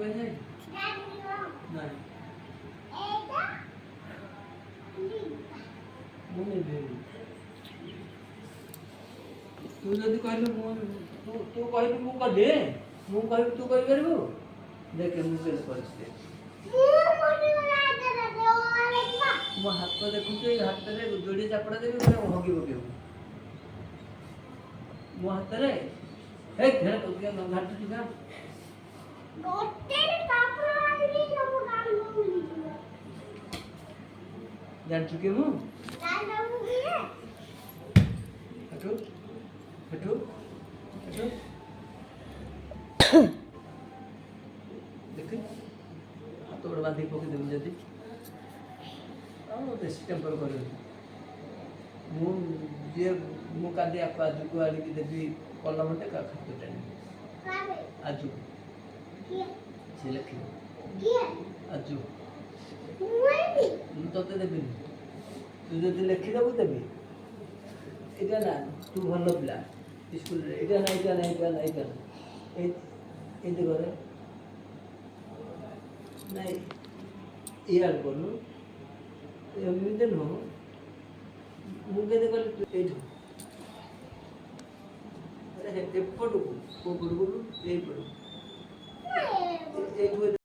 যায় না মনে দেবে ତୁ ଯଦି କହିଲୁ ମୁଁ ତୁ କହିଲୁ ମୁଁ କରିଦିଏ ମୁଁ କହିବି ତୁ କରିପାରିବୁ ଦେଖେ ମୁଁ କେତେ କରିଛି ମୋ ହାତ ଦେଖୁଛୁ ଏଇ ହାତରେ ଯୋଡ଼ିଏ ଚାପଡ଼ା ଦେବି ପୁରା ହଗି ପକେଇବୁ ମୋ ହାତରେ ହେ ଘାଟୁଛି ନା ଜାଣିଛୁ କି ମୁଁ ହେଠୁ ହେଠୁ ହେଠୁ ଦେଖେ ହାତ ଗୋଡ଼ ବାନ୍ଧିକି ପକେଇଦେବୁ ଯଦି ଆଉ ବେଶୀ ଟେମ୍ପର କରିବି ମୁଁ ଯିଏ ମୁଁ କାଲି ଆଜକୁ ଆଣିକି ଦେବି କଲମଟେ ଖାଦ୍ୟ ଟାଣିବି ଆଜୁ ସେ ଲେଖିବ ଆଜୁ ମୁଁ ତୋତେ ଦେବିନି ତୁ ଯଦି ଲେଖିଦେବୁ ଦେବି ଏଇଟା ନା ତୁ ଭଲ ପିଲା ସ୍କୁଲରେ ଏଇଟା ନା ଏଇଟା ନା ଏଇଟା ନା ଏଇଟା ନା ଏମିତି କରେ ନାଇଁ ଇଆଡ଼େ କରୁନୁ ଏମିତି ନୁହଁ ମୁଁ କେତେ କଲି ଏଇଠୁ ଏପଟକୁ କୋଉ ପଟକୁ ଏଇପଟକୁ ଏଇଠୁ